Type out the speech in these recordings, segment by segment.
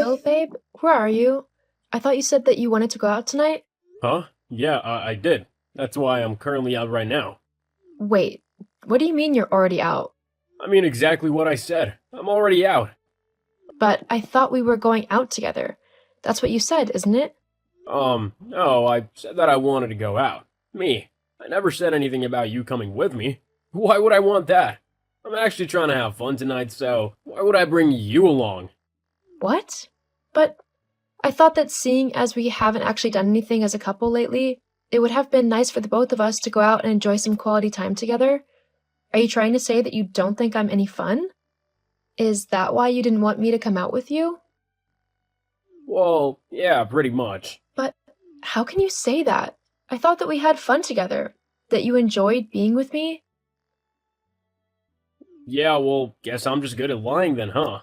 Yo, babe, where are you? I thought you said that you wanted to go out tonight. Huh? Yeah, I did. That's why I'm currently out right now. Wait, what do you mean you're already out? I mean exactly what I said. I'm already out. But I thought we were going out together. That's what you said, isn't it? No, I said that I wanted to go out. Me. I never said anything about you coming with me. Why would I want that? I'm actually trying to have fun tonight, so why would I bring you along? What? But I thought that seeing as we haven't actually done anything as a couple lately, it would have been nice for the both of us to go out and enjoy some quality time together. Are you trying to say that you don't think I'm any fun? Is that why you didn't want me to come out with you? Well, yeah, pretty much. But how can you say that? I thought that we had fun together, that you enjoyed being with me. Yeah, well, guess I'm just good at lying then, huh?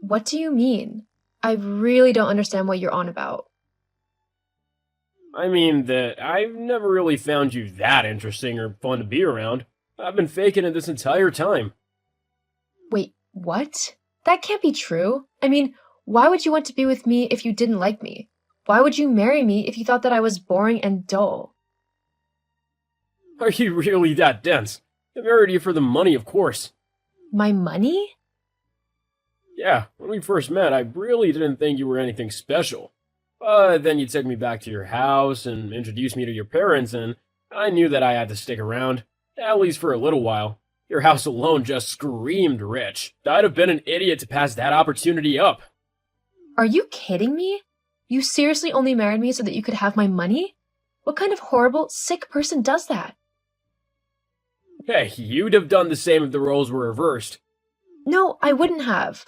What do you mean? I really don't understand what you're on about. I mean that I've never really found you that interesting or fun to be around. I've been faking it this entire time. Wait, what? That can't be true. I mean, why would you want to be with me if you didn't like me? Why would you marry me if you thought that I was boring and dull? Are you really that dense? I married you for the money, of course. My money? Yeah, when we first met, I really didn't think you were anything special. But then you took me back to your house and introduced me to your parents, and I knew that I had to stick around, at least for a little while. Your house alone just screamed rich. I'd have been an idiot to pass that opportunity up. Are you kidding me? You seriously only married me so that you could have my money? What kind of horrible, sick person does that? Hey, you'd have done the same if the roles were reversed. No, I wouldn't have.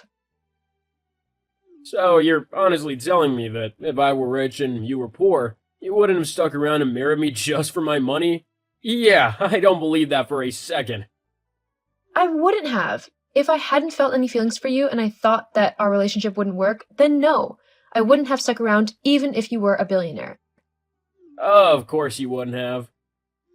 So you're honestly telling me that if I were rich and you were poor, you wouldn't have stuck around and married me just for my money? Yeah, I don't believe that for a second. I wouldn't have. If I hadn't felt any feelings for you and I thought that our relationship wouldn't work, then no, I wouldn't have stuck around even if you were a billionaire. Of course you wouldn't have.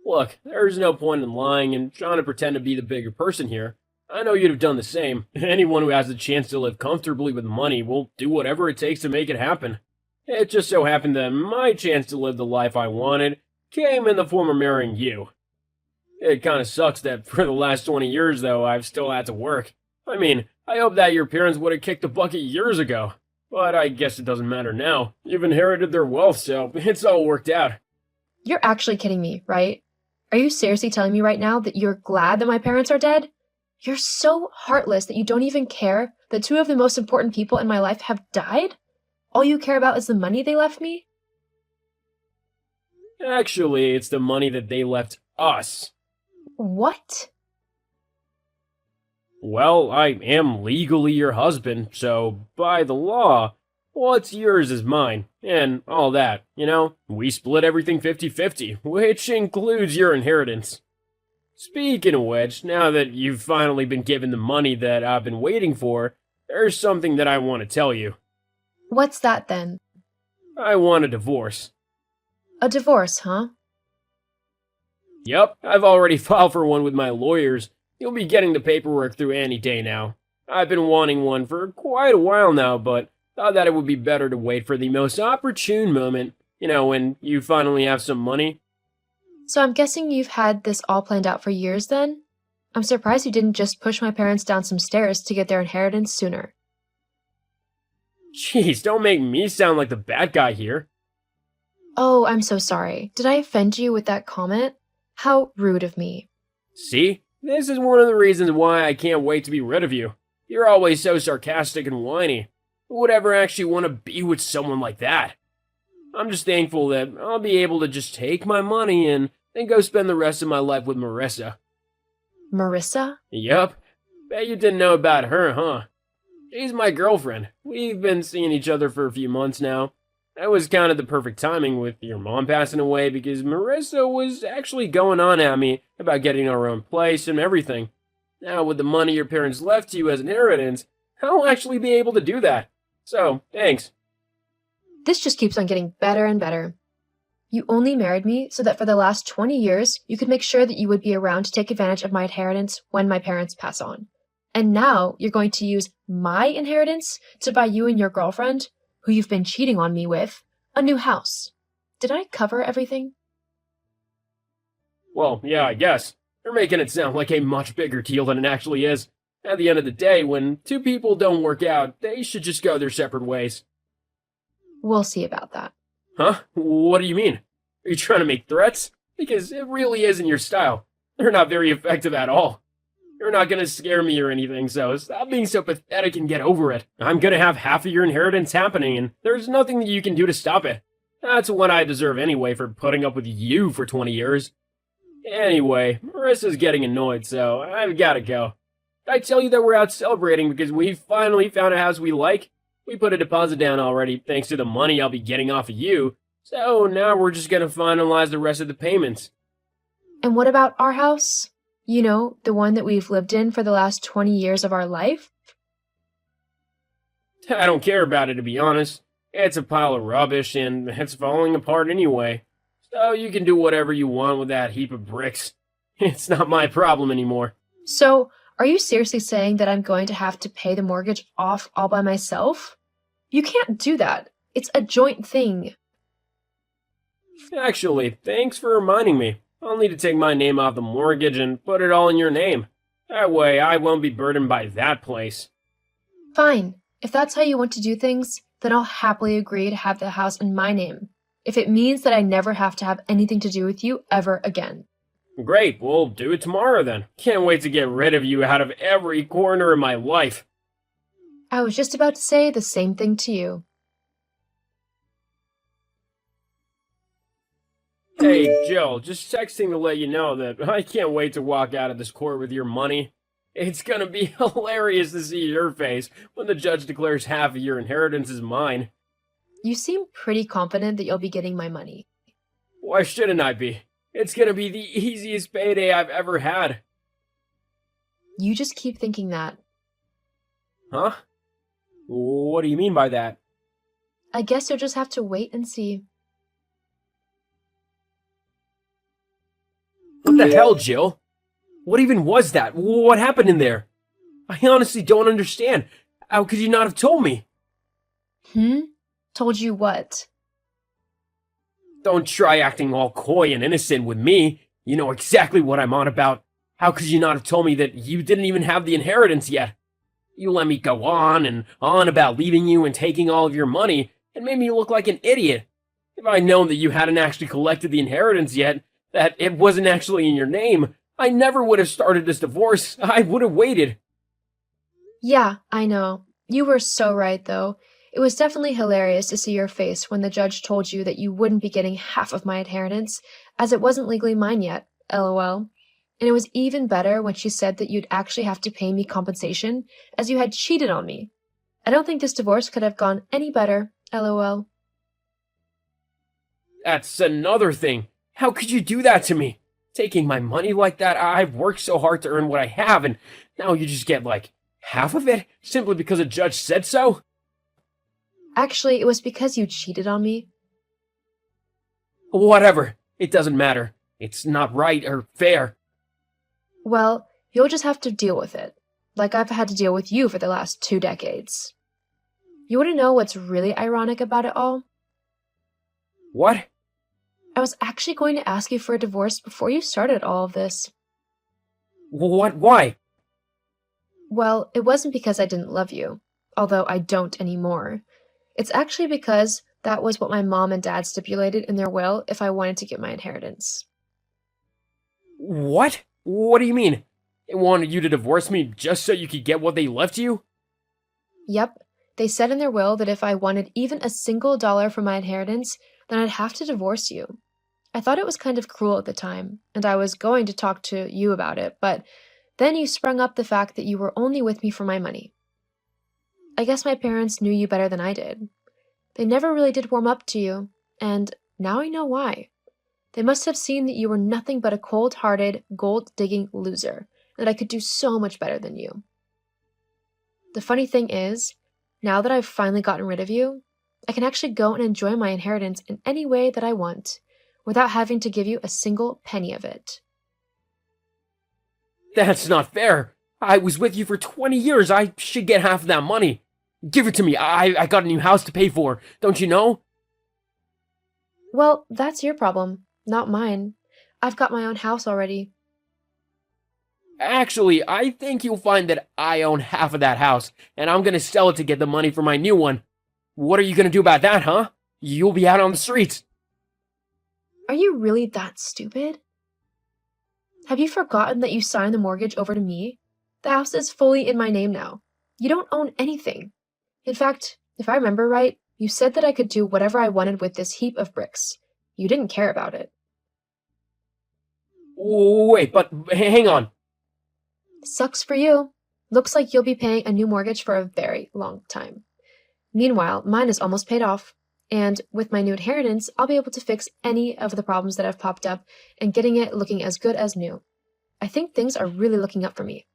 Look, there's no point in lying and trying to pretend to be the bigger person here. I know you'd have done the same. Anyone who has the chance to live comfortably with money will do whatever it takes to make it happen. It just so happened that my chance to live the life I wanted came in the form of marrying you. It kinda sucks that for the last 20 years, though, I've still had to work. I mean, I hope that your parents would have kicked the bucket years ago. But I guess it doesn't matter now. You've inherited their wealth, so it's all worked out. You're actually kidding me, right? Are you seriously telling me right now that you're glad that my parents are dead? You're so heartless that you don't even care that two of the most important people in my life have died? All you care about is the money they left me? Actually, it's the money that they left us. What? Well, I am legally your husband, so by the law, what's yours is mine, and all that, you know? We split everything 50-50, which includes your inheritance. Speaking of which, now that you've finally been given the money that I've been waiting for, there's something that I want to tell you. What's that then? I want a divorce. A divorce, huh? Yep, I've already filed for one with my lawyers. You'll be getting the paperwork through any day now. I've been wanting one for quite a while now, but thought that it would be better to wait for the most opportune moment, you know, when you finally have some money. So I'm guessing you've had this all planned out for years then? I'm surprised you didn't just push my parents down some stairs to get their inheritance sooner. Jeez, don't make me sound like the bad guy here. Oh, I'm so sorry. Did I offend you with that comment? How rude of me. See? This is one of the reasons why I can't wait to be rid of you. You're always so sarcastic and whiny. Who would ever actually want to be with someone like that? I'm just thankful that I'll be able to just take my money and then go spend the rest of my life with Marissa. Marissa? Yup. Bet you didn't know about her, huh? She's my girlfriend. We've been seeing each other for a few months now. That was kind of the perfect timing with your mom passing away because Marissa was actually going on at me about getting our own place and everything. Now, with the money your parents left you as inheritance, I'll actually be able to do that. So, thanks. This just keeps on getting better and better. You only married me so that for the last 20 years, you could make sure that you would be around to take advantage of my inheritance when my parents pass on. And now you're going to use my inheritance to buy you and your girlfriend, who you've been cheating on me with, a new house. Did I cover everything? Well, yeah, I guess. You're making it sound like a much bigger deal than it actually is. At the end of the day, when two people don't work out, they should just go their separate ways. We'll see about that. Huh? What do you mean? Are you trying to make threats? Because it really isn't your style. They're not very effective at all. You're not gonna scare me or anything, so stop being so pathetic and get over it. I'm gonna have half of your inheritance happening, and there's nothing that you can do to stop it. That's what I deserve anyway for putting up with you for 20 years. Anyway, Marissa's getting annoyed, so I've gotta go. Did I tell you that we're out celebrating because we finally found a house we like? We put a deposit down already thanks to the money I'll be getting off of you, so now we're just gonna finalize the rest of the payments. And what about our house? You know, the one that we've lived in for the last 20 years of our life? I don't care about it, to be honest. It's a pile of rubbish, and it's falling apart anyway. So you can do whatever you want with that heap of bricks. It's not my problem anymore. So, are you seriously saying that I'm going to have to pay the mortgage off all by myself? You can't do that. It's a joint thing. Actually, thanks for reminding me. I'll need to take my name off the mortgage and put it all in your name. That way I won't be burdened by that place. Fine. If that's how you want to do things, then I'll happily agree to have the house in my name, if it means that I never have to have anything to do with you ever again. Great, we'll do it tomorrow then. Can't wait to get rid of you out of every corner of my life. I was just about to say the same thing to you. Hey, Jill, just texting to let you know that I can't wait to walk out of this court with your money. It's gonna be hilarious to see your face when the judge declares half of your inheritance is mine. You seem pretty confident that you'll be getting my money. Why shouldn't I be? It's gonna be the easiest payday I've ever had. You just keep thinking that. Huh? What do you mean by that? I guess you'll just have to wait and see. What the hell, Jill? What even was that? What happened in there? I honestly don't understand. How could you not have told me? Told you what? Don't try acting all coy and innocent with me. You know exactly what I'm on about. How could you not have told me that you didn't even have the inheritance yet? You let me go on and on about leaving you and taking all of your money and made me look like an idiot. If I'd known that you hadn't actually collected the inheritance yet, that it wasn't actually in your name, I never would have started this divorce. I would have waited. Yeah, I know. You were so right, though. It was definitely hilarious to see your face when the judge told you that you wouldn't be getting half of my inheritance, as it wasn't legally mine yet, lol. And it was even better when she said that you'd actually have to pay me compensation, as you had cheated on me. I don't think this divorce could have gone any better, lol. That's another thing. How could you do that to me? Taking my money like that? I've worked so hard to earn what I have, and now you just get, like, half of it? Simply because a judge said so? Actually, it was because you cheated on me. Whatever. It doesn't matter. It's not right or fair. Well, you'll just have to deal with it, like I've had to deal with you for the last 2 decades. You want to know what's really ironic about it all? What? I was actually going to ask you for a divorce before you started all of this. What? Why? Well, it wasn't because I didn't love you, although I don't anymore. It's actually because that was what my mom and dad stipulated in their will if I wanted to get my inheritance. What? What do you mean? They wanted you to divorce me just so you could get what they left you? Yep, they said in their will that if I wanted even a single dollar from my inheritance, then I'd have to divorce you. I thought it was kind of cruel at the time, and I was going to talk to you about it, but then you sprung up the fact that you were only with me for my money. I guess my parents knew you better than I did. They never really did warm up to you, and now I know why. They must have seen that you were nothing but a cold-hearted, gold-digging loser, and that I could do so much better than you. The funny thing is, now that I've finally gotten rid of you, I can actually go and enjoy my inheritance in any way that I want, without having to give you a single penny of it. That's not fair. I was with you for 20 years. I should get half of that money. Give it to me. I got a new house to pay for. Don't you know? Well, that's your problem, not mine. I've got my own house already. Actually, I think you'll find that I own half of that house, and I'm gonna sell it to get the money for my new one. What are you gonna do about that, huh? You'll be out on the streets. Are you really that stupid? Have you forgotten that you signed the mortgage over to me? The house is fully in my name now. You don't own anything. In fact, if I remember right, you said that I could do whatever I wanted with this heap of bricks. You didn't care about it. Wait, but hang on. Sucks for you. Looks like you'll be paying a new mortgage for a very long time. Meanwhile, mine is almost paid off, and with my new inheritance, I'll be able to fix any of the problems that have popped up and getting it looking as good as new. I think things are really looking up for me.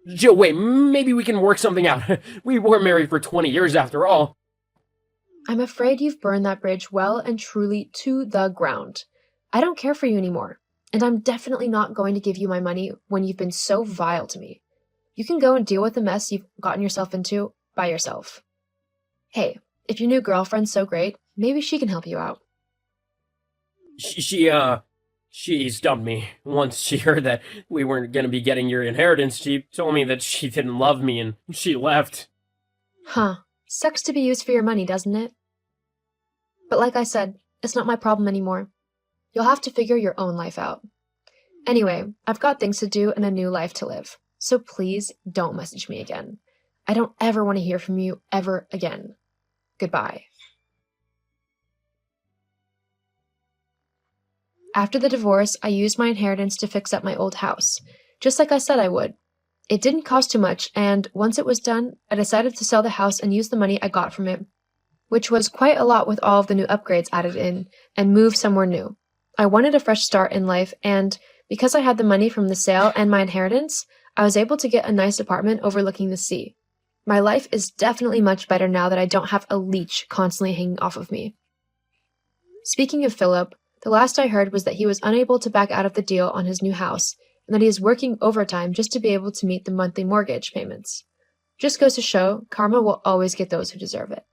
Jill, wait, maybe we can work something out. We were married for 20 years after all. I'm afraid you've burned that bridge well and truly to the ground. I don't care for you anymore, and I'm definitely not going to give you my money when you've been so vile to me. You can go and deal with the mess you've gotten yourself into by yourself. Hey, if your new girlfriend's so great, maybe she can help you out. She stumped me. Once she heard that we weren't gonna be getting your inheritance, she told me that she didn't love me and she left. Huh. Sucks to be used for your money, doesn't it? But like I said, it's not my problem anymore. You'll have to figure your own life out. Anyway, I've got things to do and a new life to live, so please don't message me again. I don't ever want to hear from you ever again. Goodbye. After the divorce, I used my inheritance to fix up my old house, just like I said I would. It didn't cost too much, and once it was done, I decided to sell the house and use the money I got from it, which was quite a lot with all of the new upgrades added in, and move somewhere new. I wanted a fresh start in life, and because I had the money from the sale and my inheritance, I was able to get a nice apartment overlooking the sea. My life is definitely much better now that I don't have a leech constantly hanging off of me. Speaking of Philip, the last I heard was that he was unable to back out of the deal on his new house, and that he is working overtime just to be able to meet the monthly mortgage payments. Just goes to show, karma will always get those who deserve it.